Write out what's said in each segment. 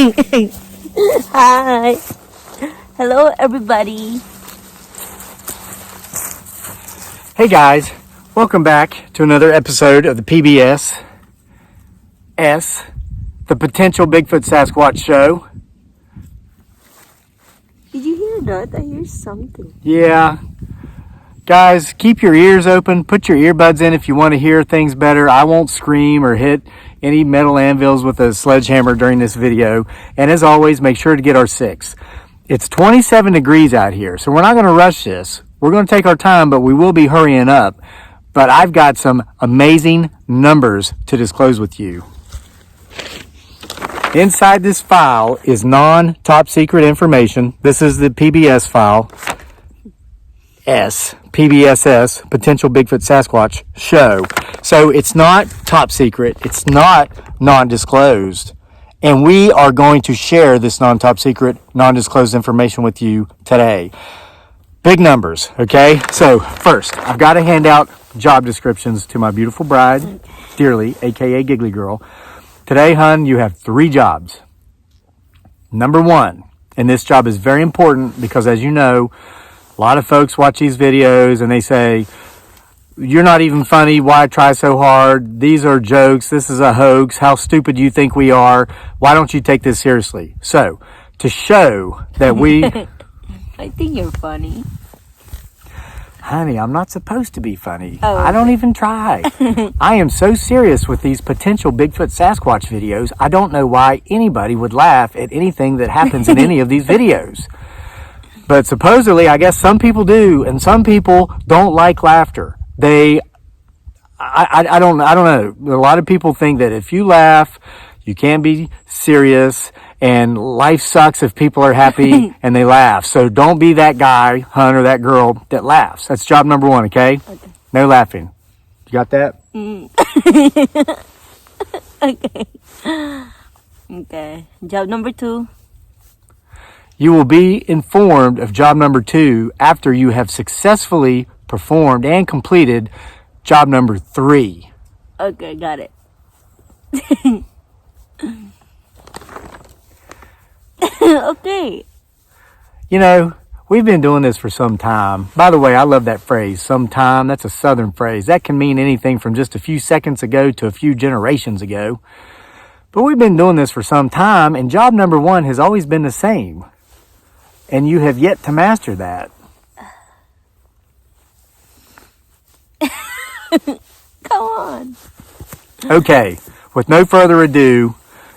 Hi. Hello, everybody. Hey guys, welcome back to another episode of the PBS, the Potential Bigfoot Sasquatch Show. Did you hear that? I hear something. Yeah. Guys, keep your ears open. Put your earbuds in if you want to hear things better. I won't scream or hit any metal anvils with a sledgehammer during this video. And as always, make sure to get our 6. It's 27 degrees out here, so we're not going to rush this. We're going to take our time, but we will be hurrying up. But I've got some amazing numbers to disclose with you. Inside this file is non-top secret information. This is the PBS file. PBSS, Potential Bigfoot Sasquatch Show. So it's not top secret. It's not non-disclosed. And we are going to share this non-top secret, non-disclosed information with you today. Big numbers, okay? So first, I've got to hand out job descriptions to my beautiful bride, Dearly, aka Giggly Girl. Today, hun, you have 3 jobs. Number 1, and this job is very important because, as you know, a lot of folks watch these videos and they say, you're not even funny, why try so hard? These are jokes, this is a hoax, how stupid do you think we are? Why don't you take this seriously? So, to show that we... I think you're funny. Honey, I'm not supposed to be funny. Oh, okay. I don't even try. I am so serious with these potential Bigfoot Sasquatch videos, I don't know why anybody would laugh at anything that happens in any of these videos. But supposedly, I guess some people do, and some people don't like laughter. I don't know. A lot of people think that if you laugh, you can't be serious, and life sucks if people are happy and they laugh. So don't be that guy, hun, or that girl that laughs. That's job number 1, okay? Okay. No laughing. You got that? Okay. Okay. Job number 2. You will be informed of job number 2 after you have successfully performed and completed job number 3. Okay, got it. Okay. You know, we've been doing this for some time. By the way, I love that phrase, some time. That's a Southern phrase. That can mean anything from just a few seconds ago to a few generations ago. But we've been doing this for some time, and job number 1 has always been the same. And you have yet to master that. Come on. Okay, with no further ado,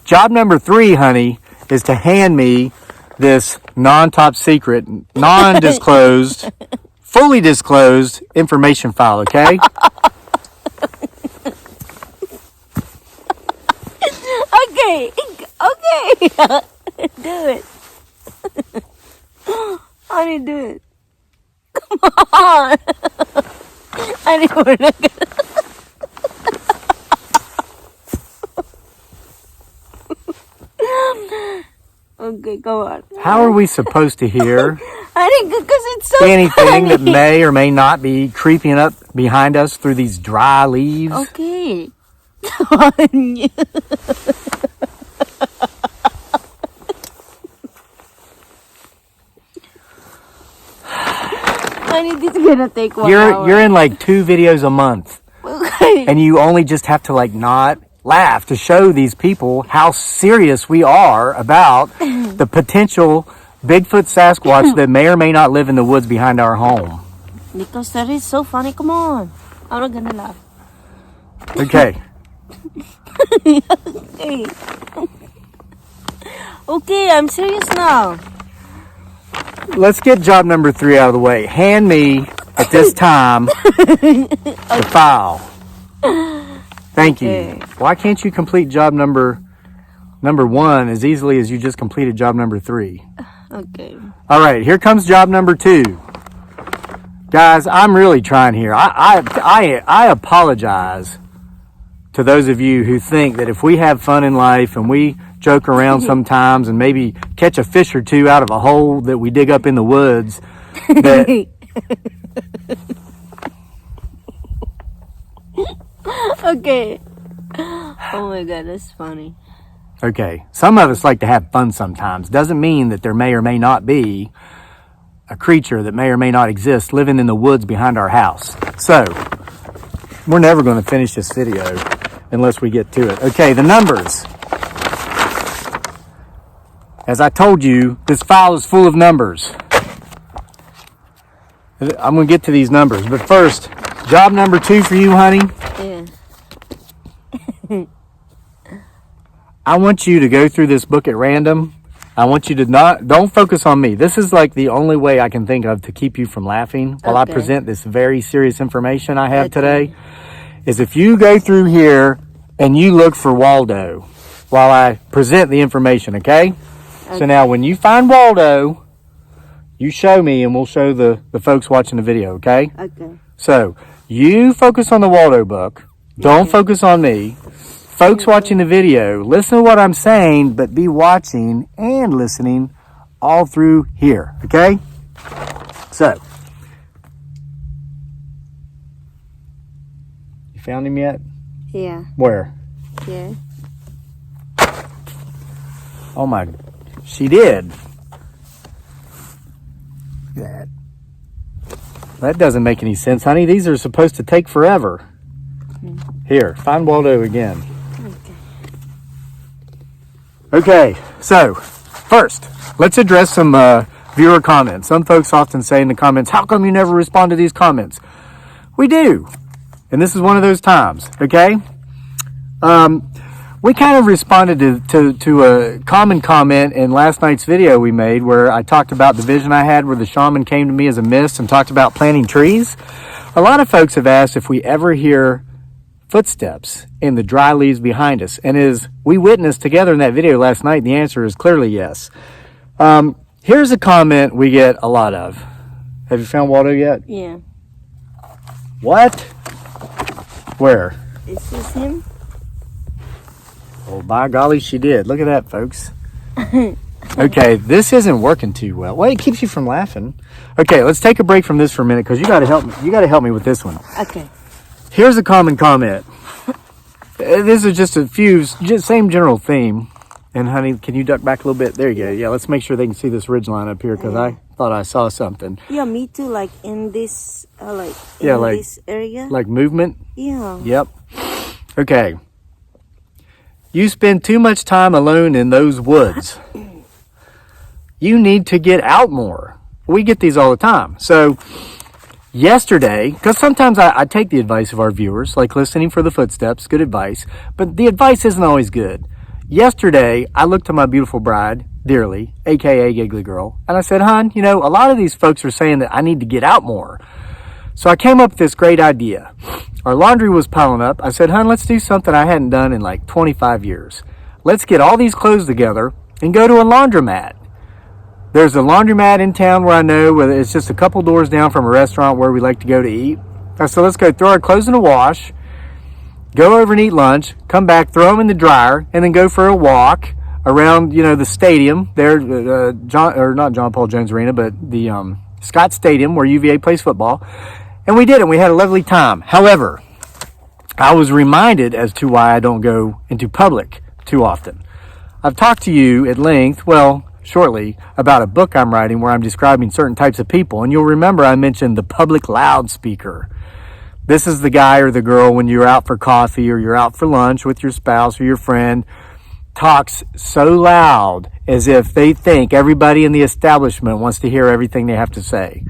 job number 3, honey, is to hand me this non-top secret, non-disclosed, fully disclosed information file, okay? Okay. Okay. Do it. Honey, do it. Come on. Honey, we're not gonna... Okay, go on. How are we supposed to hear Honey, because it's so anything funny. that may or may not be creeping up behind us through these dry leaves? Okay. Come on. Honey, this is gonna take 1 hour. You're in like 2 videos a month, Okay. and you only just have to like not laugh to show these people how serious we are about the potential Bigfoot Sasquatch that may or may not live in the woods behind our home. Because that is so funny. Come on. I'm not gonna laugh. Okay. Okay. Okay, I'm serious now. Let's get job number 3 out of the way. Hand me, at this time, the file. Thank you. Okay. Why can't you complete job number 1 as easily as you just completed job number 3? Okay. All right, here comes job number 2. Guys, I'm really trying here. I apologize to those of you who think that if we have fun in life and we joke around sometimes and maybe catch a fish or 2 out of a hole that we dig up in the woods, that Okay. Oh my god, that's funny. Okay, some of us like to have fun sometimes. Doesn't mean that there may or may not be a creature that may or may not exist living in the woods behind our house. So, we're never going to finish this video unless we get to it. Okay, the numbers. As I told you, this file is full of numbers. I'm going to get to these numbers, but first, job number 2 for you, honey. Yeah. I want you to go through this book at random. I want you to don't focus on me. This is like the only way I can think of to keep you from laughing while I present this very serious information I have today, is if you go through here and you look for Waldo while I present the information, okay? So now when you find Waldo, you show me and we'll show the folks watching the video, okay? Okay. So you focus on the Waldo book. Don't focus on me. Folks watching the video, listen to what I'm saying, but be watching and listening all through here, okay? So, you found him yet? Yeah. Where? Yeah. Oh my, she did. Look at that. That doesn't make any sense, honey. These are supposed to take forever. Here, find Waldo again. Okay, so first, let's address some viewer comments. Some folks often say in the comments, how come you never respond to these comments? We do, and this is one of those times, okay? We kind of responded to a common comment in last night's video we made where I talked about the vision I had where the shaman came to me as a mist and talked about planting trees. A lot of folks have asked if we ever hear footsteps in the dry leaves behind us. And as we witnessed together in that video last night, the answer is clearly yes. Here's a comment we get a lot of. Have you found Waldo yet? Yeah. What? Where? Is this him? Oh, by golly, she did. Look at that, folks. Okay, this isn't working too well. Well, it keeps you from laughing. Okay, let's take a break from this for a minute because you got to help me. You got to help me with this one. Okay. Here's a common comment. This is just a few, just same general theme. And honey, can you duck back a little bit? There you go. Yeah, let's make sure they can see this ridge line up here because I thought I saw something. Yeah, me too. Like in this, this area. Like movement? Yeah. Yep. Okay. You spend too much time alone in those woods. You need to get out more. We get these all the time. So yesterday, because sometimes I take the advice of our viewers, like listening for the footsteps, good advice, but the advice isn't always good. Yesterday, I looked to my beautiful bride, dearly, aka Giggly Girl, and I said, hon, you know, a lot of these folks are saying that I need to get out more. So I came up with this great idea. Our laundry was piling up. I said, hon, let's do something I hadn't done in like 25 years. Let's get all these clothes together and go to a laundromat. There's a laundromat in town where I know where it's just a couple doors down from a restaurant where we like to go to eat. I said, let's go throw our clothes in the wash, go over and eat lunch, come back, throw them in the dryer, and then go for a walk around, you know, the stadium there, not John Paul Jones Arena, but the Scott Stadium where UVA plays football. And we did it. We had a lovely time. However, I was reminded as to why I don't go into public too often. I've talked to you at length, shortly, about a book I'm writing where I'm describing certain types of people. And you'll remember I mentioned the public loudspeaker. This is the guy or the girl when you're out for coffee or you're out for lunch with your spouse or your friend, talks so loud as if they think everybody in the establishment wants to hear everything they have to say.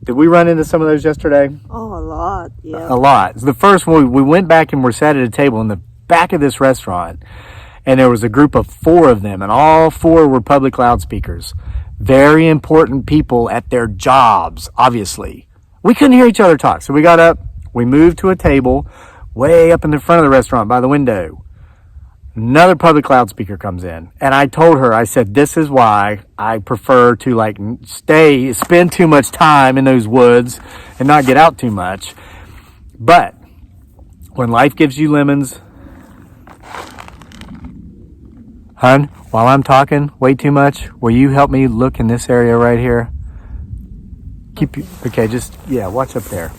Did we run into some of those yesterday? Oh, a lot, yeah. A lot. The first one, we went back and were sat at a table in the back of this restaurant, and there was a group of 4 of them, and all 4 were public loudspeakers. Very important people at their jobs, obviously. We couldn't hear each other talk, so we got up, we moved to a table way up in the front of the restaurant by the window. Another public loudspeaker comes in, and I told her, I said, this is why I prefer to spend too much time in those woods and not get out too much. But when life gives you lemons, hon, while I'm talking way too much, will you help me look in this area right here? Watch up there.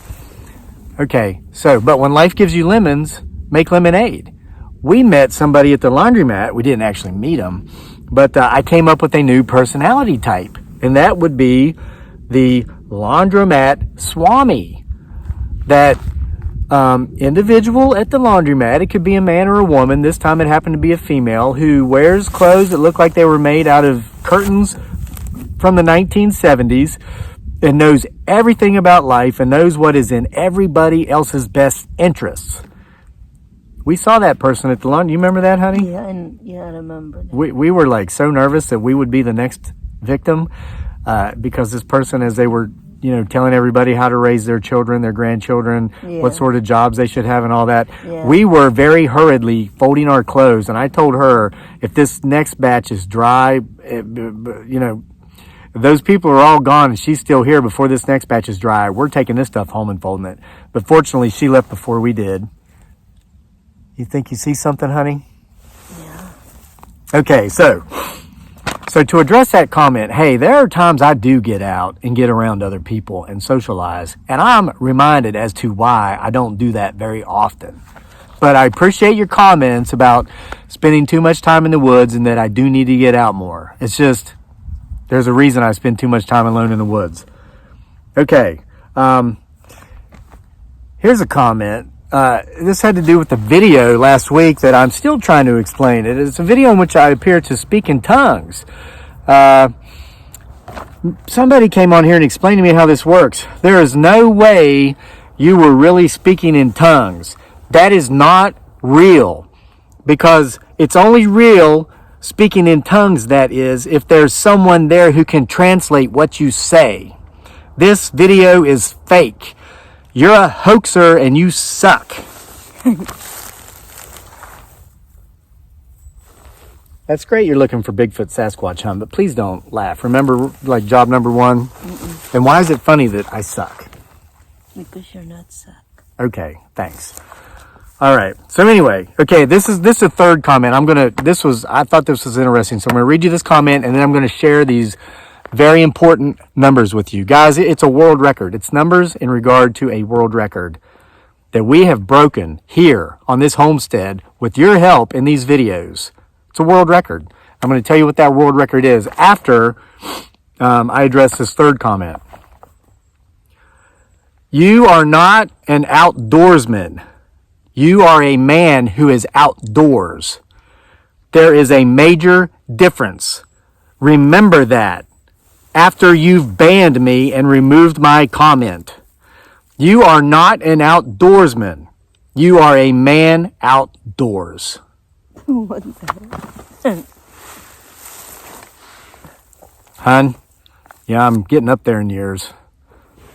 Okay, but when life gives you lemons, make lemonade. we met somebody at the laundromat. We didn't actually meet him, but I came up with a new personality type, and that would be the laundromat swami. That individual at the laundromat, it could be a man or a woman, this time it happened to be a female, who wears clothes that look like they were made out of curtains from the 1970s, and knows everything about life and knows what is in everybody else's best interests. We saw that person at the laundry. You remember that, honey? Yeah, I remember that. We were like so nervous that we would be the next victim, because this person, as they were, telling everybody how to raise their children, their grandchildren, what sort of jobs they should have and all that. Yeah. We were very hurriedly folding our clothes, and I told her, if this next batch is dry, if those people are all gone and she's still here before this next batch is dry, we're taking this stuff home and folding it. But fortunately, she left before we did. You think you see something, honey? Yeah. Okay, so to address that comment, hey, there are times I do get out and get around other people and socialize, and I'm reminded as to why I don't do that very often. But I appreciate your comments about spending too much time in the woods and that I do need to get out more. It's just, there's a reason I spend too much time alone in the woods. Okay, here's a comment. This had to do with the video last week that I'm still trying to explain. It is a video in which I appear to speak in tongues. Somebody came on here and explained to me how this works. There is no way you were really speaking in tongues. That is not real, because it's only real speaking in tongues, that is, if there's someone there who can translate what you say. This video is fake. You're a hoaxer and you suck. That's great you're looking for Bigfoot Sasquatch, huh? But please don't laugh. Remember, like, job number one? Mm-mm. And why is it funny that I suck? Because you're not suck. Okay, thanks. All right. So anyway, okay, this is a third comment. I thought this was interesting. So I'm going to read you this comment, and then I'm going to share these very important numbers with you. Guys, it's a world record. It's numbers in regard to a world record that we have broken here on this homestead with your help in these videos. It's a world record. I'm going to tell you what that world record is after I address this third comment. You are not an outdoorsman. You are a man who is outdoors. There is a major difference. Remember that. After you've banned me and removed my comment. You are not an outdoorsman. You are a man outdoors. What the hell? Hun, yeah, I'm getting up there in years.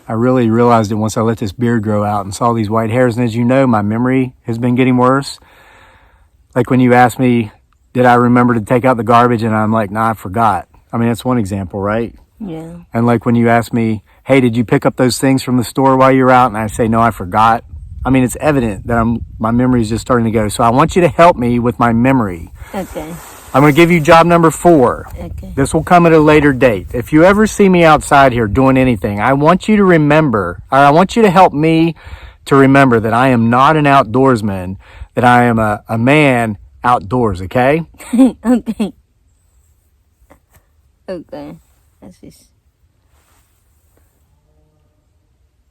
I really realized it once I let this beard grow out and saw these white hairs. And as you know, my memory has been getting worse. Like when you asked me, did I remember to take out the garbage? And I'm like, nah, I forgot. I mean, that's one example, right? Yeah. And like when you ask me, hey, did you pick up those things from the store while you were out? And I say, no, I forgot. I mean, it's evident that my memory is just starting to go. So I want you to help me with my memory. Okay. I'm going to give you job number 4. Okay. This will come at a later date. If you ever see me outside here doing anything, I want you to remember, or I want you to help me to remember that I am not an outdoorsman, that I am a man outdoors, okay? Okay. Okay. That's just...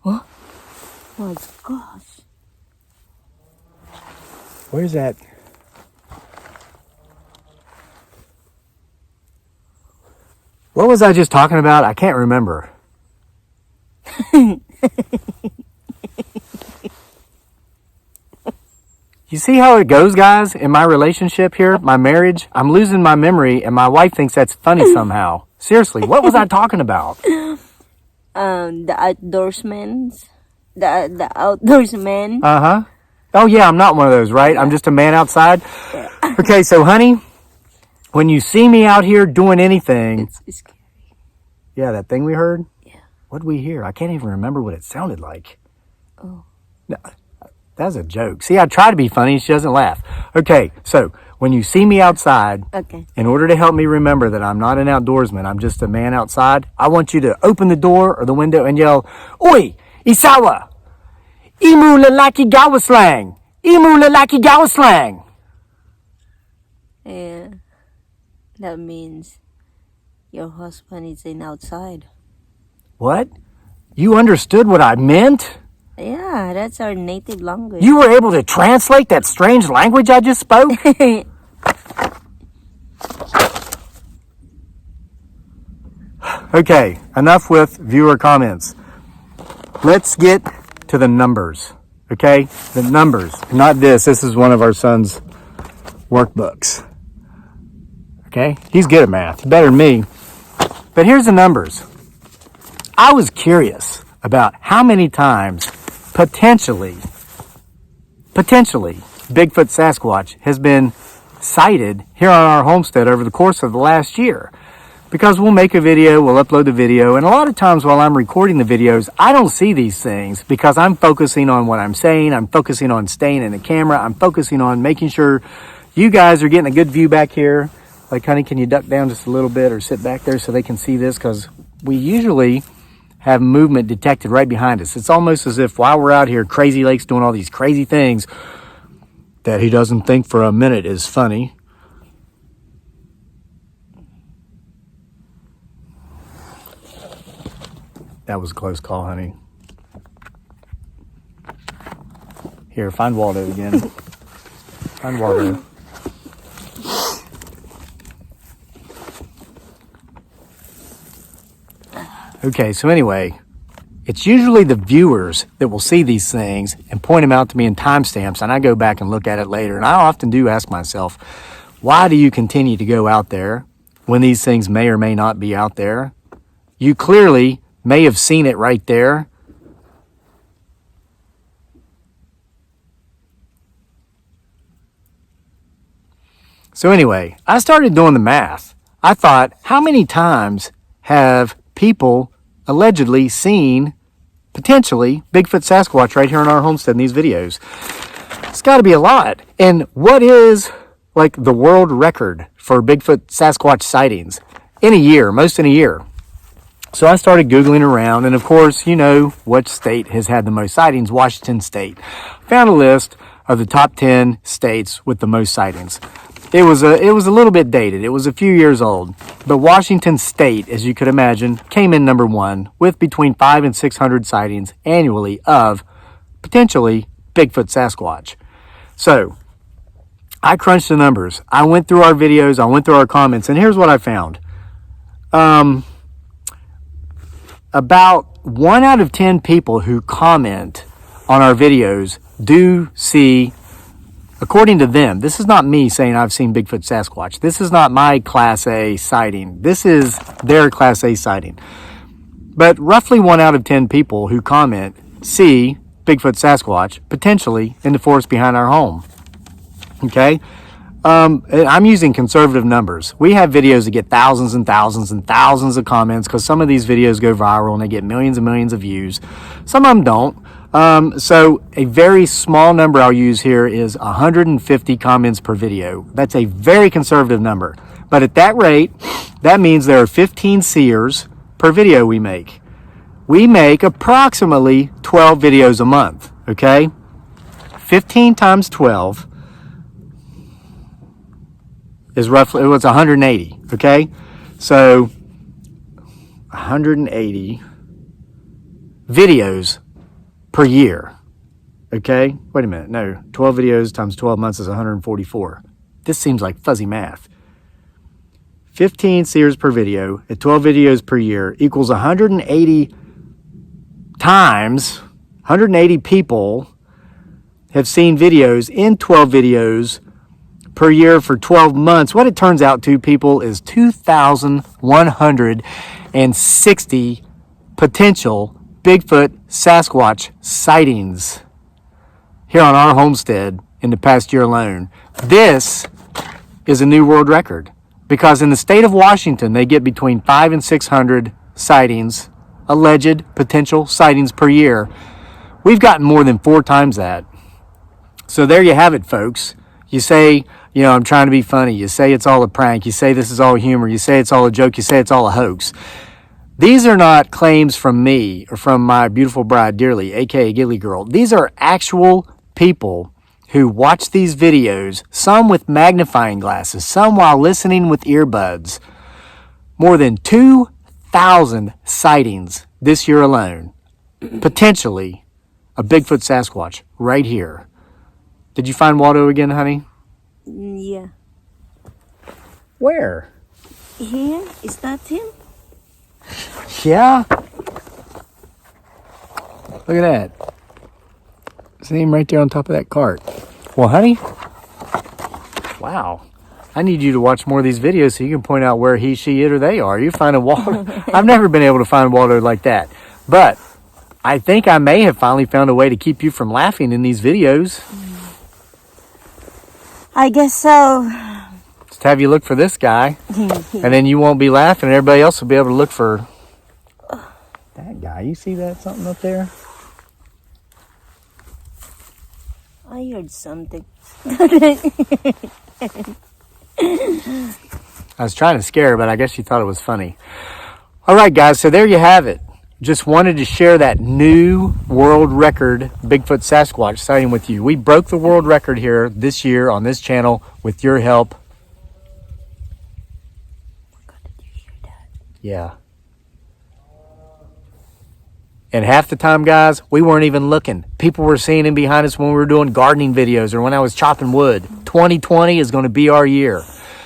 What? Oh my gosh. Where's that? What was I just talking about? I can't remember. You see how it goes, guys, in my relationship here, my marriage? I'm losing my memory, and my wife thinks that's funny somehow. Seriously, what was I talking about? The outdoorsmen. The outdoorsmen. Uh-huh. Oh, yeah, I'm not one of those, right? I'm just a man outside. Yeah. Okay, so, honey, when you see me out here doing anything... It's scary. Yeah, that thing we heard? Yeah. What did we hear? I can't even remember what it sounded like. Oh. No, that's a joke. See, I try to be funny. She doesn't laugh. Okay, so when you see me outside, okay, in order to help me remember that I'm not an outdoorsman, I'm just a man outside, I want you to open the door or the window and yell, "Oi, Isawa! Imu lalaki gawaslang! Imu lalaki gawaslang!" Yeah, that means your husband is in outside. What? You understood what I meant? Yeah, that's our native language. You were able to translate that strange language I just spoke? Okay, enough with viewer comments. Let's get to the numbers, okay? The numbers, not this. This is one of our son's workbooks, okay? He's good at math. He's better than me. But here's the numbers. I was curious about how many times potentially Bigfoot Sasquatch has been sighted here on our homestead over the course of the last year. Because we'll make a video, we'll upload the video, and a lot of times while I'm recording the videos, I don't see these things because I'm focusing on what I'm saying, I'm focusing on staying in the camera, I'm focusing on making sure you guys are getting a good view back here. Like, honey, can you duck down just a little bit or sit back there so they can see this? Because we usually have movement detected right behind us. It's almost as if while we're out here, Crazy Lake's doing all these crazy things that he doesn't think for a minute is funny. That was a close call, honey. Here, find Waldo again. Find Waldo. Okay, so anyway, it's usually the viewers that will see these things and point them out to me in timestamps, and I go back and look at it later. And I often do ask myself, why do you continue to go out there when these things may or may not be out there? You clearly may have seen it right there. So anyway, I started doing the math. I thought, how many times have people allegedly seen, potentially, Bigfoot Sasquatch right here on our homestead in these videos? It's got to be a lot. And what is, like, the world record for Bigfoot Sasquatch sightings in a year, most in a year? So I started Googling around, and of course, you know what state has had the most sightings, Washington State. Found a list of the top 10 states with the most sightings. It was a little bit dated. It was a few years old. But Washington State, as you could imagine, came in number one with between 500 and 600 sightings annually of potentially Bigfoot Sasquatch. So I crunched the numbers. I went through our videos. I went through our comments, and here's what I found. About 1 out of 10 people who comment on our videos do see, according to them, this is not me saying I've seen Bigfoot Sasquatch. This is not my Class A sighting. This is their Class A sighting. But roughly 1 out of 10 people who comment see Bigfoot Sasquatch potentially in the forest behind our home. Okay? I'm using conservative numbers. We have videos that get thousands and thousands and thousands of comments because some of these videos go viral and they get millions and millions of views. Some of them don't. So a very small number I'll use here is 150 comments per video. That's a very conservative number. But at that rate, that means there are 15 seers per video we make. We make approximately 12 videos a month, okay? 15 times 12 is roughly, it's 180, okay? So 180 videos per year, okay? Wait a minute, no, 12 videos times 12 months is 144. This seems like fuzzy math. 15 seers per video at 12 videos per year equals 180 times, 180 people have seen videos in 12 videos per year for 12 months. What it turns out to, people, is 2,160 potential Bigfoot Sasquatch sightings here on our homestead in the past year alone. This is a new world record because in the state of Washington, they get between 500 and 600 sightings, alleged potential sightings per year. We've gotten more than 4 times that. So there you have it, folks. You say, you know, I'm trying to be funny. You say it's all a prank. You say this is all humor. You say it's all a joke. You say it's all a hoax. These are not claims from me or from my beautiful bride, Dearly, a.k.a. Gilly Girl. These are actual people who watch these videos, some with magnifying glasses, some while listening with earbuds. More than 2,000 sightings this year alone. Potentially a Bigfoot Sasquatch right here. Did you find Waldo again, honey? Yeah. Where? Here? Is that him? Yeah. Look at that. See him right there on top of that cart. Well, honey. Wow. I need you to watch more of these videos so you can point out where he, she, it, or they are. You find a Waldo. I've never been able to find Waldo like that. But I think I may have finally found a way to keep you from laughing in these videos. I guess so. Just have you look for this guy. And then you won't be laughing and everybody else will be able to look for that guy. You see that something up there? I heard something. I was trying to scare her, but I guess she thought it was funny. All right, guys, so there you have it. Just wanted to share that new world record Bigfoot Sasquatch sighting with you. We broke the world record here this year on this channel with your help. Did you hear that? Yeah. And half the time, guys, we weren't even looking. People were seeing him behind us when we were doing gardening videos or when I was chopping wood. 2020 is going to be our year.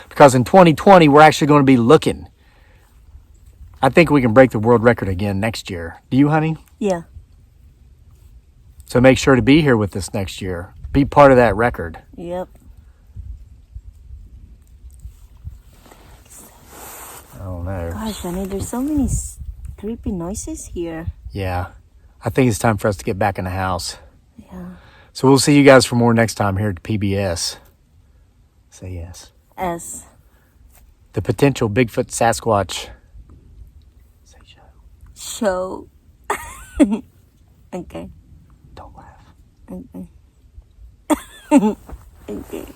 Because in 2020, we're actually going to be looking. I think we can break the world record again next year. Do you, honey? Yeah. So make sure to be here with us next year. Be part of that record. Yep. I don't know. Gosh, honey, there's so many creepy noises here. Yeah. I think it's time for us to get back in the house. Yeah. So we'll see you guys for more next time here at PBS. Say yes. S. The potential Bigfoot Sasquatch. Say show. Show. Okay. Don't laugh. Okay. Okay.